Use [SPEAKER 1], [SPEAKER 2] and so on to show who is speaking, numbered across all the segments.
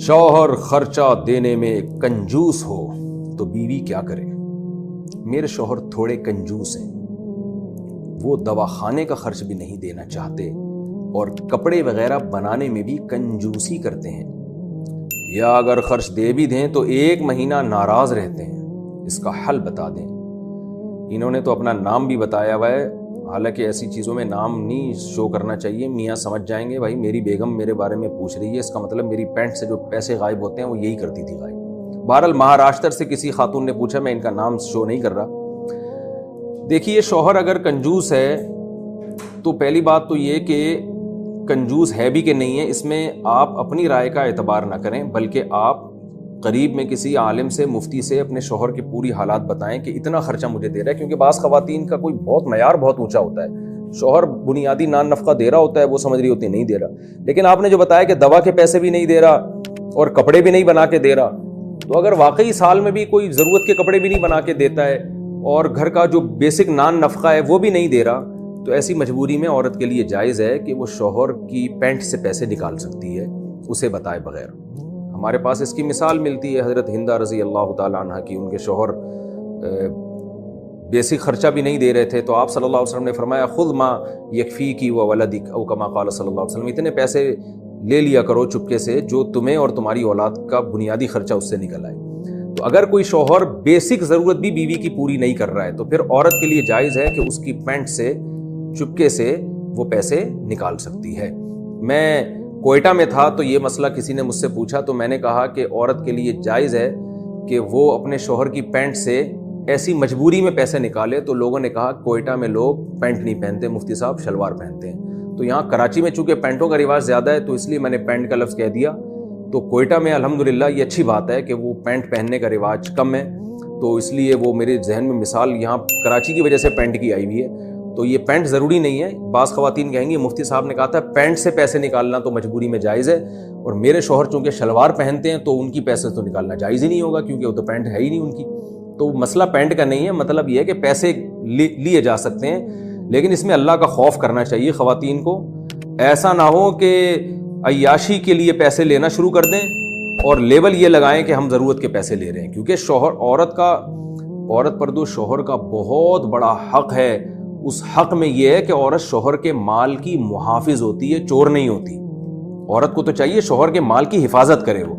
[SPEAKER 1] शौहर खर्चा देने में कंजूस हो तो बीवी क्या करे। मेरे शौहर थोड़े कंजूस हैं, वो दवाखाने का खर्च भी नहीं देना चाहते और कपड़े वगैरह बनाने में भी कंजूसी करते हैं, या अगर खर्च दे भी दें तो 1 महीना नाराज रहते हैं। इसका हल बता दें। इन्होंने तो अपना नाम भी बताया हुआ है, हालांकि ऐसी चीज़ों में नाम नहीं शो करना चाहिए, मियाँ समझ जाएंगे भाई मेरी बेगम मेरे बारे में पूछ रही है, इसका मतलब मेरी पैंट से जो पैसे गायब होते हैं वो यही करती थी गायब। बहरहाल महाराष्ट्र से किसी खातून ने पूछा, मैं इनका नाम शो नहीं कर रहा। देखिए, शौहर अगर कंजूस है तो पहली बात तो ये कि कंजूस है भी कि नहीं है, इसमें आप अपनी राय का एतबार ना करें, बल्कि आप करीब में किसी आलिम से, मुफ्ती से अपने शौहर की पूरी हालात बताएं कि इतना खर्चा मुझे दे रहा है। क्योंकि बाज़ ख़वातीन का कोई बहुत मयार बहुत ऊंचा होता है, शौहर बुनियादी नान नफ़का दे रहा होता है, वो समझ रही होती नहीं दे रहा। लेकिन आपने जो बताया कि दवा के पैसे भी नहीं दे रहा और कपड़े भी नहीं बना के दे रहा, तो अगर वाकई साल में भी कोई ज़रूरत के कपड़े भी नहीं बना के देता है और घर का जो बेसिक नान नफ़का है वो भी नहीं दे रहा, तो ऐसी मजबूरी में औरत के लिए जायज़ है कि वो शौहर की पैंट से पैसे निकाल सकती है, उसे बताए बगैर। हमारे पास इसकी मिसाल मिलती है हज़रत हिंदा रज़ी अल्लाह ताला अन्हा की। उनके शौहर बेसिक खर्चा भी नहीं दे रहे थे, तो आप सल्लल्लाहु अलैहि वसल्लम ने फरमाया, खुद माँ यकफ़ी की व वलदिक औ कमा क़ाल सल्लल्लाहु अलैहि वसल्लम, इतने पैसे ले लिया करो चुपके से जो तुम्हें और तुम्हारी औलाद का बुनियादी खर्चा उससे निकल आए। तो अगर कोई शौहर बेसिक ज़रूरत भी बीवी की पूरी नहीं कर रहा है, तो फिर औरत के लिए जायज़ है कि उसकी पैंट से चुपके से वो पैसे निकाल सकती है। मैं कोयटा में था तो ये मसला किसी ने मुझसे पूछा, तो मैंने कहा कि औरत के लिए जायज़ है कि वो अपने शौहर की पैंट से ऐसी मजबूरी में पैसे निकाले। तो लोगों ने कहा कोयटा में लोग पैंट नहीं पहनते मुफ्ती साहब, शलवार पहनते हैं। तो यहाँ कराची में चूँकि पैंटों का रिवाज ज़्यादा है तो इसलिए मैंने पैंट का लफ्ज़ कह दिया। तो कोयटा में अल्हम्दुलिल्लाह ये अच्छी बात है कि वो पैंट पहनने का रिवाज कम है, तो इसलिए वो मेरे जहन में मिसाल यहाँ कराची की वजह से पैंट की आई हुई है। तो ये पैंट ज़रूरी नहीं है। बाज़ ख़वातीन कहेंगी मुफ्ती साहब ने कहा था पैंट से पैसे निकालना तो मजबूरी में जायज़ है, और मेरे शौहर चूँकि शलवार पहनते हैं तो उनकी पैसे तो निकालना जायज़ ही नहीं होगा, क्योंकि वो तो पैंट है ही नहीं उनकी। तो मसला पैंट का नहीं है, मतलब ये है कि पैसे लिए जा सकते हैं, लेकिन इसमें अल्लाह का खौफ करना चाहिए ख़वातीन को। ऐसा ना हो कि अय्याशी के लिए पैसे लेना शुरू कर दें और लेबल ये लगाएं कि हम ज़रूरत के पैसे ले रहे हैं। क्योंकि शौहर औरत पर दो शौहर का बहुत बड़ा हक़ है। उस हक़ में यह है कि औरत शौहर के माल की मुहाफिज होती है, चोर नहीं होती। औरत को तो चाहिए शौहर के माल की हिफाजत करे वो।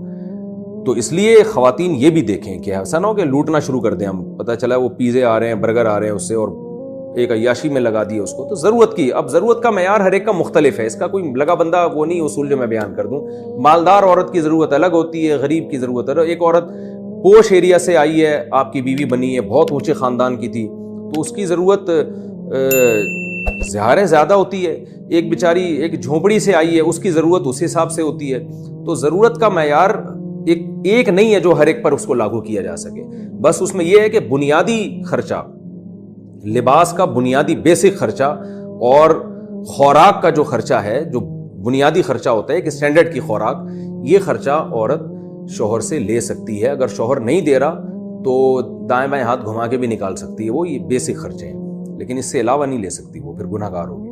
[SPEAKER 1] तो इसलिए ख़वातीन ये भी देखें कि ऐसा ना हो कि लूटना शुरू कर दें हम, पता चला वो पिज़्ज़े आ रहे हैं, बर्गर आ रहे हैं उससे, और एक अय्याशी में लगा दिए उसको। तो ज़रूरत की, अब ज़रूरत का मयार हर एक का मुख्तलिफ है, इसका कोई लगा बंदा वो नहीं उसूल जो मैं बयान कर दूँ। मालदार औरत की ज़रूरत अलग होती है, गरीब की ज़रूरत अलग। एक औरत पोश एरिया से आई है, आपकी बीवी बनी है, बहुत ऊँचे ख़ानदान की थी, तो उसकी ज़रूरत ज़्यादा होती है। एक बेचारी एक झोंपड़ी से आई है, उसकी ज़रूरत उस हिसाब से होती है। तो ज़रूरत का मयार एक नहीं है जो हर एक पर उसको लागू किया जा सके। बस उसमें यह है कि बुनियादी खर्चा, लिबास का बुनियादी बेसिक खर्चा और खुराक का जो खर्चा है, जो बुनियादी खर्चा होता है कि स्टैंडर्ड की खुराक, ये खर्चा औरत शौहर से ले सकती है। अगर शौहर नहीं दे रहा तो दाएं बाएं हाथ घुमा के भी निकाल सकती है, वो ये बेसिक खर्चे हैं, लेकिन इससे अलावा नहीं ले सकती, वो फिर गुनहगार होगी।